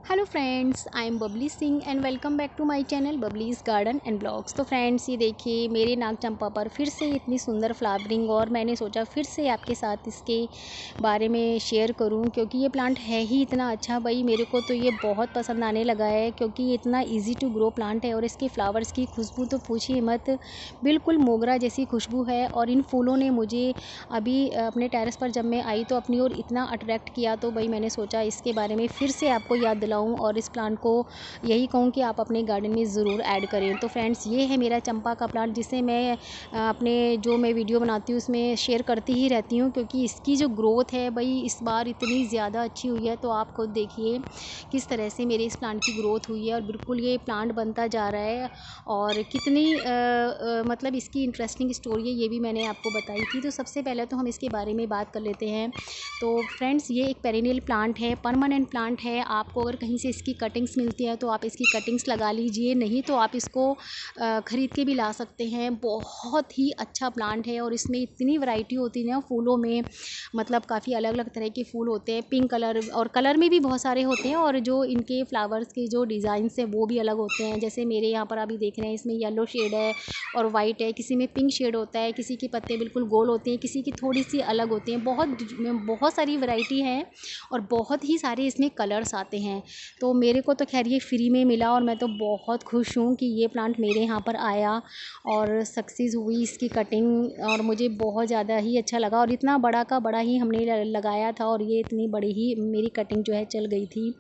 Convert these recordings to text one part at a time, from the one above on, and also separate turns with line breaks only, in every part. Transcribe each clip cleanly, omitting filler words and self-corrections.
Hello friends, I am Babli Singh and welcome back to my channel Babli's garden and blogs. तो friends, ये देखिए मेरे नाग चंपा पर फिर से इतनी सुंदर फ्लावरिंग, और मैंने सोचा फिर से आपके साथ इसके बारे में शेयर करूं क्योंकि ये प्लांट है ही इतना अच्छा। भाई मेरे को तो ये बहुत पसंद आने लगा है क्योंकि ये इतना ईजी टू ग्रो प्लांट है और इसके फ्लावर्स की खुशबू तो पूछिए मत, बिल्कुल मोगरा जैसी खुशबू है। और इन फूलों ने मुझे अभी अपने टेरेस पर जब मैं आई तो अपनी ओर इतना अट्रैक्ट किया, तो भाई मैंने सोचा इसके बारे में फिर से आपको याद दिलाऊं और इस प्लांट को यही कहूं कि आप अपने गार्डन में ज़रूर ऐड करें। तो फ्रेंड्स, ये है मेरा चंपा का प्लांट जिसे मैं अपने जो मैं वीडियो बनाती हूँ उसमें शेयर करती ही रहती हूँ क्योंकि इसकी जो ग्रोथ है भाई इस बार इतनी ज़्यादा अच्छी हुई है। तो आप खुद देखिए किस तरह से मेरे इस प्लांट की ग्रोथ हुई है और बिल्कुल ये प्लांट बनता जा रहा है। और कितनी मतलब इसकी इंटरेस्टिंग स्टोरी है ये भी मैंने आपको बताई थी। तो सबसे पहले तो हम इसके बारे में बात कर लेते हैं। तो फ्रेंड्स, ये एक पेरिनियल प्लांट है, परमानेंट प्लांट है। आपको अगर कहीं से इसकी कटिंग्स मिलती है तो आप इसकी कटिंग्स लगा लीजिए, नहीं तो आप इसको ख़रीद के भी ला सकते हैं। बहुत ही अच्छा प्लांट है और इसमें इतनी वैरायटी होती है ना फूलों में, मतलब काफ़ी अलग अलग तरह के फूल होते हैं। पिंक कलर और कलर में भी बहुत सारे होते हैं और जो इनके फ्लावर्स के जो डिज़ाइंस हैं वो भी अलग होते हैं। जैसे मेरे यहाँ पर अभी देख रहे हैं इसमें येलो शेड है और वाइट है, किसी में पिंक शेड होता है, किसी के पत्ते बिल्कुल गोल होते हैं, किसी की थोड़ी सी अलग होती हैं। बहुत सारी वैरायटी है और बहुत ही सारे इसमें कलर्स आते हैं। तो मेरे को तो खैर ये फ्री में मिला और मैं तो बहुत खुश हूँ कि ये प्लांट मेरे यहाँ पर आया और सक्सेस हुई इसकी कटिंग, और मुझे बहुत ज़्यादा ही अच्छा लगा। और इतना बड़ा का बड़ा ही हमने लगाया था और ये इतनी बड़ी ही मेरी कटिंग जो है चल गई थी।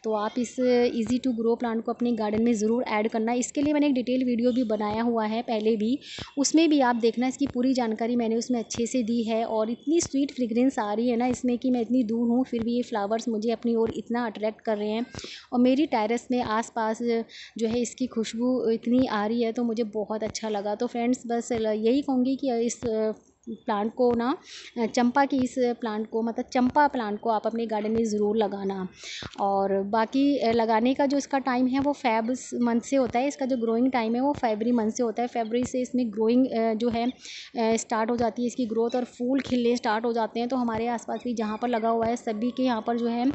तो आप इस इजी टू ग्रो प्लांट को अपने गार्डन में ज़रूर ऐड करना। इसके लिए मैंने एक डिटेल वीडियो भी बनाया हुआ है पहले भी, उसमें भी आप देखना, इसकी पूरी जानकारी मैंने उसमें अच्छे से दी है। और इतनी स्वीट फ्रेग्रेंस आ रही है ना इसमें कि मैं इतनी दूर हूँ फिर भी ये फ्लावर्स मुझे अपनी ओर इतना अट्रैक्ट कर रहे हैं। और मेरी टेरेस में आसपास जो है इसकी खुशबू इतनी आ रही है तो मुझे बहुत अच्छा लगा। तो फ्रेंड्स, बस यही कहूँगी कि इस प्लांट को ना, चंपा की इस प्लांट को, मतलब चंपा प्लांट को आप अपने गार्डन में ज़रूर लगाना। और बाकी लगाने का जो इसका टाइम है वो फेब मंथ से होता है। इसका जो ग्रोइंग टाइम है वो फरवरी मंथ से होता है। फरवरी से इसमें ग्रोइंग जो है स्टार्ट हो जाती है इसकी ग्रोथ, और फूल खिलने स्टार्ट हो जाते हैं। तो हमारे आसपास भी जहाँ पर लगा हुआ है सभी के यहाँ पर जो है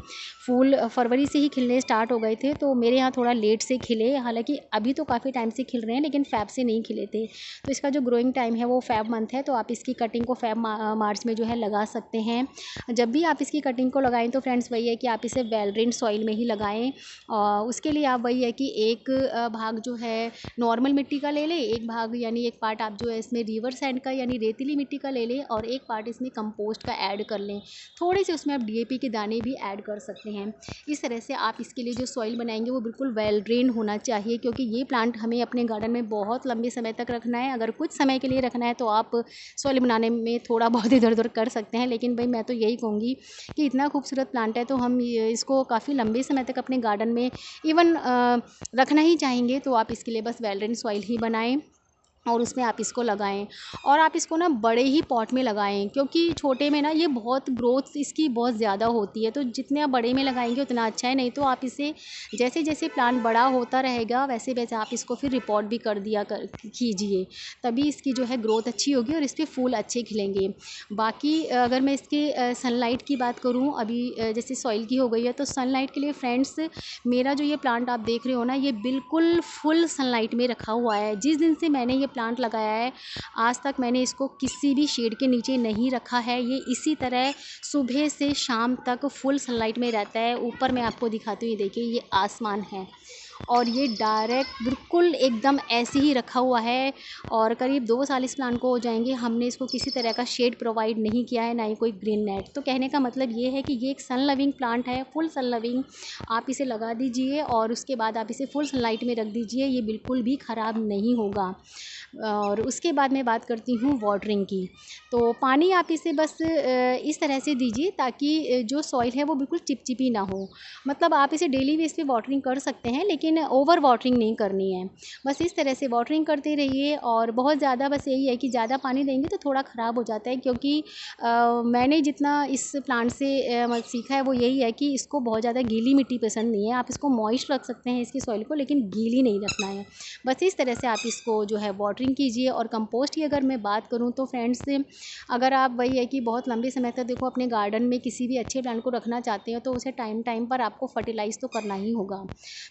फूल फरवरी से ही खिलने स्टार्ट हो गए थे। तो मेरे यहाँ थोड़ा लेट से खिले, हालांकि अभी तो काफ़ी टाइम से खिल रहे हैं लेकिन फेब से नहीं खिले थे। तो इसका जो ग्रोइंग टाइम है वो फेब मंथ है। तो आप इसकी कटिंग को फेब मार्च में जो है लगा सकते हैं। जब भी आप इसकी कटिंग को लगाएं तो फ्रेंड्स वही है कि आप इसे वेल ड्रेन्ड सॉइल में ही लगाएं। उसके लिए आप वही है कि एक भाग जो है नॉर्मल मिट्टी का ले लें, एक भाग यानी एक पार्ट आप जो है इसमें रिवर सैंड का यानी रेतीली मिट्टी का ले लें, और एक पार्ट इसमें कंपोस्ट का ऐड कर लें। थोड़े से उसमें आप डीएपी के दाने भी ऐड कर सकते हैं। इस तरह से आप इसके लिए जो सॉइल बनाएंगे वो बिल्कुल वेल ड्रेन होना चाहिए क्योंकि ये प्लांट हमें अपने गार्डन में बहुत लंबे समय तक रखना है। अगर कुछ समय के लिए रखना है तो आप सॉइल बनाने में थोड़ा बहुत इधर उधर कर सकते हैं, लेकिन भाई मैं तो यही कहूँगी कि इतना खूबसूरत प्लांट है तो हम इसको काफ़ी लंबे समय तक अपने गार्डन में इवन रखना ही चाहेंगे। तो आप इसके लिए बस वेल ड्रेन सॉइल ही बनाएं और उसमें आप इसको लगाएं। और आप इसको ना बड़े ही पॉट में लगाएं क्योंकि छोटे में ना ये बहुत ग्रोथ इसकी बहुत ज़्यादा होती है। तो जितने आप बड़े में लगाएंगे उतना अच्छा है, नहीं तो आप इसे जैसे जैसे प्लांट बड़ा होता रहेगा वैसे वैसे आप इसको फिर रिपोर्ट भी कर दिया कर कीजिए, तभी इसकी जो है ग्रोथ अच्छी होगी और इस पर फूल अच्छे खिलेंगे। बाकी अगर मैं इसके सनलाइट की बात करूँ, अभी जैसे सॉइल की हो गई है तो सनलाइट के लिए फ्रेंड्स मेरा जो ये प्लांट आप देख रहे हो ना ये बिल्कुल फुल सनलाइट में रखा हुआ है। जिस दिन से मैंने ये प्लांट लगाया है आज तक मैंने इसको किसी भी शेड के नीचे नहीं रखा है। ये इसी तरह सुबह से शाम तक फुल सनलाइट में रहता है। ऊपर मैं आपको दिखाती हूँ, ये देखिए ये आसमान है और ये डायरेक्ट बिल्कुल एकदम ऐसे ही रखा हुआ है। और करीब 2 साल इस प्लांट को हो जाएंगे, हमने इसको किसी तरह का शेड प्रोवाइड नहीं किया है, ना ही कोई ग्रीन नेट। तो कहने का मतलब ये है कि ये एक सन लविंग प्लांट है, फुल सन लविंग। आप इसे लगा दीजिए और उसके बाद आप इसे फुल सनलाइट में रख दीजिए, ये बिल्कुल भी ख़राब नहीं होगा। और उसके बाद मैं बात करती हूँ वाटरिंग की। तो पानी आप इसे बस इस तरह से दीजिए ताकि जो सॉइल है वो बिल्कुल चिपचिपी ना हो। मतलब आप इसे डेली बेस पे वाटरिंग कर सकते हैं, लेकिन लेकिन ओवर वाटरिंग नहीं करनी है। बस इस तरह से वाटरिंग करते रहिए और बहुत ज़्यादा बस यही है कि ज़्यादा पानी देंगे तो थोड़ा ख़राब हो जाता है, क्योंकि मैंने जितना इस प्लांट से सीखा है वो यही है कि इसको बहुत ज़्यादा गीली मिट्टी पसंद नहीं है। आप इसको मॉइस्ट रख सकते हैं इसकी सॉइल को, लेकिन गीली नहीं रखना है। बस इस तरह से आप इसको जो है वाटरिंग कीजिए। और कंपोस्ट की अगर मैं बात करूँ तो फ्रेंड्स, अगर आप वही है कि बहुत लंबे समय तक देखो अपने गार्डन में किसी भी अच्छे प्लांट को रखना चाहते हो तो उसे टाइम टाइम पर आपको फर्टिलाइज़ तो करना ही होगा।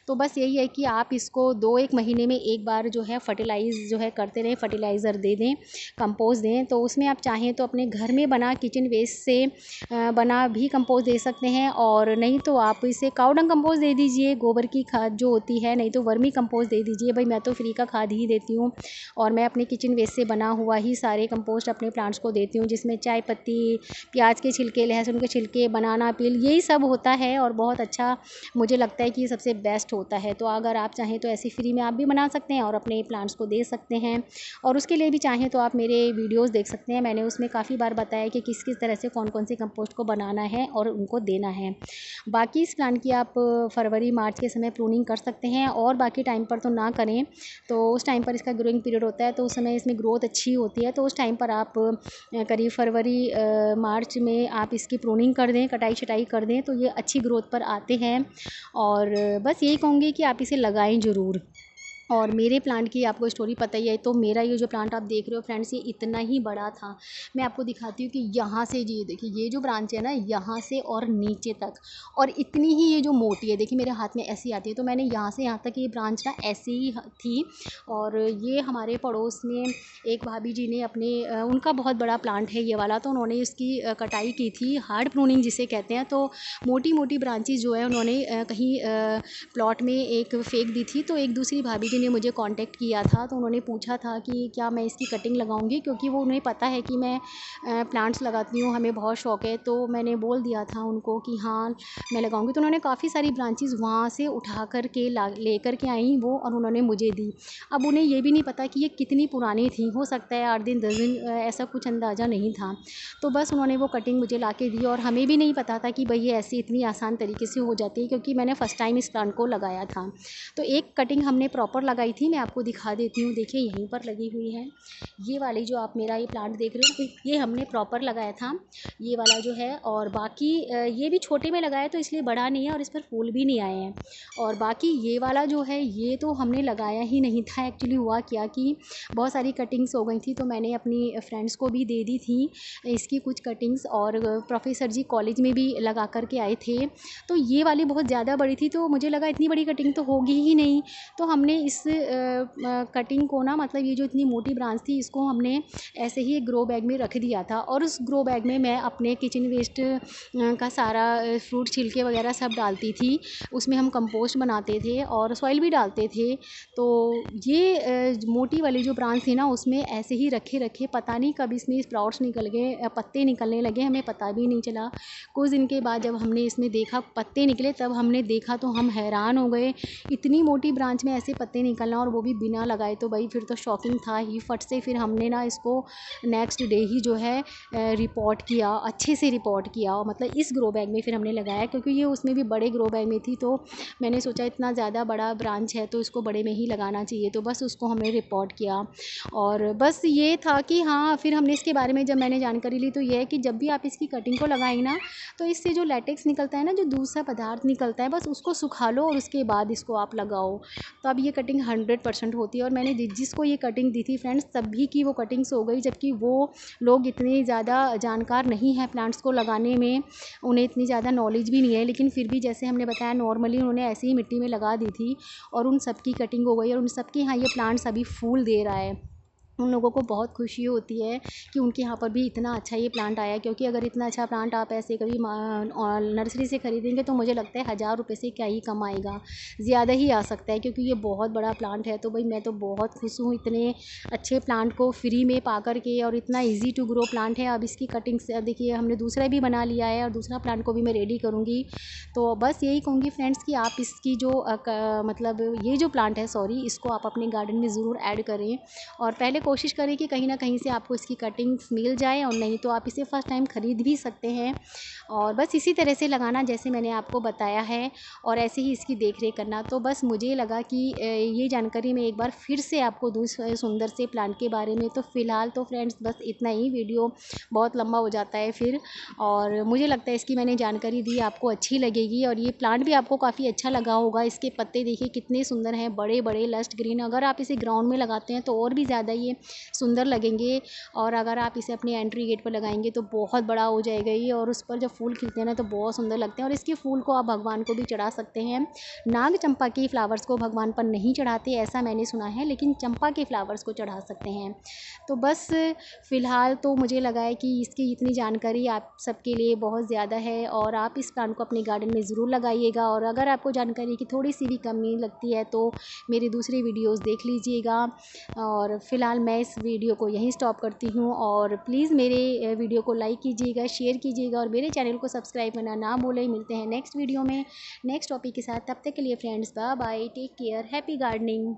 तो बस यही है कि आप इसको 2-1 महीने में एक बार जो है फर्टिलाइज़ जो है करते रहें, फर्टिलाइज़र दे दें, कंपोस्ट दें। तो उसमें आप चाहें तो अपने घर में बना किचन वेस्ट से बना भी कंपोस्ट दे सकते हैं, और नहीं तो आप इसे काऊ डंग कंपोस्ट दे दीजिए, गोबर की खाद जो होती है, नहीं तो वर्मी कंपोस्ट दे दीजिए। भाई मैं तो फ्री का खाद ही देती हूँ और मैं अपने किचन वेस्ट से बना हुआ ही सारे कंपोस्ट अपने प्लांट्स को देती हूँ, जिसमें चाय पत्ती, प्याज के छिलके, लहसुन के छिलके, बनाना पील, यही सब होता है। और बहुत अच्छा मुझे लगता है कि ये सबसे बेस्ट होता है। तो अगर आप चाहें तो ऐसे फ्री में आप भी बना सकते हैं और अपने प्लांट्स को दे सकते हैं। और उसके लिए भी चाहें तो आप मेरे वीडियोस देख सकते हैं, मैंने उसमें काफ़ी बार बताया कि किस किस तरह से कौन कौन से कंपोस्ट को बनाना है और उनको देना है। बाकी इस प्लांट की आप फरवरी मार्च के समय प्रूनिंग कर सकते हैं, और बाकी टाइम पर तो ना करें। तो उस टाइम पर इसका ग्रोइंग पीरियड होता है तो उस समय इसमें ग्रोथ अच्छी होती है, तो उस टाइम पर आप करीब फरवरी मार्च में आप इसकी प्रूनिंग कर दें, कटाई छटाई कर दें, तो ये अच्छी ग्रोथ पर आते हैं। और बस यही कहूँगी कि आप इसे लगाएं ज़रूर। और मेरे प्लांट की आपको स्टोरी पता ही है। तो मेरा ये जो प्लांट आप देख रहे हो फ्रेंड्स, ये इतना ही बड़ा था। मैं आपको दिखाती हूँ कि यहाँ से ये देखिए, ये जो ब्रांच है ना, यहाँ से और नीचे तक, और इतनी ही ये जो मोटी है, देखिए मेरे हाथ में ऐसी आती है। तो मैंने यहाँ से यहाँ तक ये ब्रांच ना ऐसी ही थी। और ये हमारे पड़ोस में एक भाभी जी ने अपने उनका बहुत बड़ा प्लांट है ये वाला, तो उन्होंने इसकी कटाई की थी, हार्ड प्रूनिंग जिसे कहते हैं। तो मोटी मोटी ब्रांचेज जो है उन्होंने कहीं प्लॉट में एक फेंक दी थी। तो एक दूसरी भाभी ने मुझे कांटेक्ट किया था, तो उन्होंने पूछा था कि क्या मैं इसकी कटिंग लगाऊंगी, क्योंकि वो उन्हें पता है कि मैं प्लांट्स लगाती हूँ, हमें बहुत शौक़ है। तो मैंने बोल दिया था उनको कि हाँ मैं लगाऊंगी। तो उन्होंने काफ़ी सारी ब्रांचेस वहाँ से उठा कर के लेकर के आई वो, और उन्होंने मुझे दी। अब उन्हें ये भी नहीं पता कि ये कितनी पुरानी थी, हो सकता है 8 दिन 10 दिन, ऐसा कुछ अंदाज़ा नहीं था। तो बस उन्होंने वो कटिंग मुझे ला के दी, और हमें भी नहीं पता था कि भाई ये ऐसी इतनी आसान तरीके से हो जाती है, क्योंकि मैंने फ़र्स्ट टाइम इस प्लांट को लगाया था। तो एक कटिंग हमने प्रॉपर लगाई थी, मैं आपको दिखा देती हूँ। देखिए यहीं पर लगी हुई है ये वाली, जो आप मेरा ये प्लांट देख रहे हो, ये हमने प्रॉपर लगाया था ये वाला जो है। और बाकी ये भी छोटे में लगाया तो इसलिए बड़ा नहीं है, और इस पर फूल भी नहीं आए हैं। और बाकी ये वाला जो है ये तो हमने लगाया ही नहीं था। एक्चुअली हुआ क्या कि बहुत सारी कटिंग्स हो गई थी, तो मैंने अपनी फ्रेंड्स को भी दे दी थी इसकी कुछ कटिंग्स, और प्रोफेसर जी कॉलेज में भी लगा कर के आए थे। तो ये वाली बहुत ज़्यादा बड़ी थी, तो मुझे लगा इतनी बड़ी कटिंग तो होगी ही नहीं। तो हमने इस कटिंग को ना, मतलब ये जो इतनी मोटी ब्रांच थी, इसको हमने ऐसे ही एक ग्रो बैग में रख दिया था। और उस ग्रो बैग में मैं अपने किचन वेस्ट का सारा फ्रूट छिलके वगैरह सब डालती थी। उसमें हम कंपोस्ट बनाते थे और सॉइल भी डालते थे। तो ये मोटी वाली जो ब्रांच थी ना, उसमें ऐसे ही रखे रखे पता नहीं कब इसमें स्प्राउट्स निकल गए, पत्ते निकलने लगे, हमें पता भी नहीं चला। कुछ दिन के बाद जब हमने इसमें देखा पत्ते निकले, तब हमने देखा तो हम हैरान हो गए, इतनी मोटी ब्रांच में ऐसे पत्ते निकलना, और वो भी बिना लगाए। तो भाई फिर तो शॉकिंग था ही। फट से फिर हमने ना इसको नेक्स्ट डे ही जो है रिपोर्ट किया, अच्छे से रिपोर्ट किया। और मतलब इस ग्रो बैग में फिर हमने लगाया, क्योंकि ये उसमें भी बड़े ग्रो बैग में थी। तो मैंने सोचा इतना ज़्यादा बड़ा ब्रांच है तो इसको बड़े में ही लगाना चाहिए। तो बस उसको हमने रिपोर्ट किया। और बस ये था कि हाँ, फिर हमने इसके बारे में जब मैंने जानकारी ली, तो ये है कि जब भी आप इसकी कटिंग को लगाएंगे ना, तो इससे जो लेटेक्स निकलता है ना, जो दूसरा पदार्थ निकलता है, बस उसको सुखा लो और उसके बाद इसको आप लगाओ। तो अब ये कटिंग 100% होती है। और मैंने जिसको ये कटिंग दी थी फ्रेंड्स, सभी की वो कटिंग्स हो गई, जबकि वो लोग इतने ज़्यादा जानकार नहीं हैं प्लांट्स को लगाने में, उन्हें इतनी ज़्यादा नॉलेज भी नहीं है। लेकिन फिर भी जैसे हमने बताया, नॉर्मली उन्होंने ऐसे ही मिट्टी में लगा दी थी, और उन सब की कटिंग हो गई, और उन सब के यहाँ ये प्लांट्स अभी फूल दे रहा है। उन लोगों को बहुत खुशी होती है कि उनके यहाँ पर भी इतना अच्छा ये प्लांट आया। क्योंकि अगर इतना अच्छा प्लांट आप ऐसे कभी नर्सरी से ख़रीदेंगे तो मुझे लगता है 1000 रुपये से क्या ही कम आएगा, ज़्यादा ही आ सकता है, क्योंकि ये बहुत बड़ा प्लांट है। तो भाई मैं तो बहुत खुश हूँ इतने अच्छे प्लांट को फ्री में पा कर के, और इतना ईजी टू ग्रो प्लांट है। अब इसकी कटिंग से देखिए हमने दूसरा भी बना लिया है, और दूसरा प्लांट को भी मैं रेडी करूँगी। तो बस यही कहूँगी फ्रेंड्स कि आप इसकी जो मतलब ये जो प्लांट है, सॉरी, इसको आप अपने गार्डन में ज़रूर ऐड करें। और पहले कोशिश करें कि कहीं ना कहीं से आपको इसकी कटिंग्स मिल जाए, और नहीं तो आप इसे फर्स्ट टाइम ख़रीद भी सकते हैं। और बस इसी तरह से लगाना जैसे मैंने आपको बताया है, और ऐसे ही इसकी देख रेख करना। तो बस मुझे लगा कि ये जानकारी मैं एक बार फिर से आपको दूँ सुंदर से प्लांट के बारे में। तो फ़िलहाल तो फ्रेंड्स बस इतना ही, वीडियो बहुत लंबा हो जाता है फिर, और मुझे लगता है इसकी मैंने जानकारी दी आपको अच्छी लगेगी। और ये प्लांट भी आपको काफ़ी अच्छा लगा होगा। इसके पत्ते देखिए कितने सुंदर हैं, बड़े बड़े लस्ट ग्रीन। अगर आप इसे ग्राउंड में लगाते हैं तो और भी ज़्यादा ये सुंदर लगेंगे, और अगर आप इसे अपने एंट्री गेट पर लगाएंगे तो बहुत बड़ा हो जाएगा ये, और उस पर जब फूल खिलते हैं ना तो बहुत सुंदर लगते हैं। और इसके फूल को आप भगवान को भी चढ़ा सकते हैं। नाग चंपा के फ्लावर्स को भगवान पर नहीं चढ़ाते ऐसा मैंने सुना है, लेकिन चंपा के फ्लावर्स को चढ़ा सकते हैं। तो बस फ़िलहाल तो मुझे लगा है कि इसकी इतनी जानकारी आप सबके लिए बहुत ज़्यादा है, और आप इस प्लांट को अपने गार्डन में ज़रूर लगाइएगा। और अगर आपको जानकारी की थोड़ी सी भी कमी लगती है तो मेरी दूसरी वीडियोस देख लीजिएगा। और फ़िलहाल मैं इस वीडियो को यहीं स्टॉप करती हूँ, और प्लीज़ मेरे वीडियो को लाइक कीजिएगा, शेयर कीजिएगा, और मेरे चैनल को सब्सक्राइब करना ना भूलें। मिलते हैं नेक्स्ट वीडियो में नेक्स्ट टॉपिक के साथ। तब तक के लिए friends bye bye, take care, happy gardening.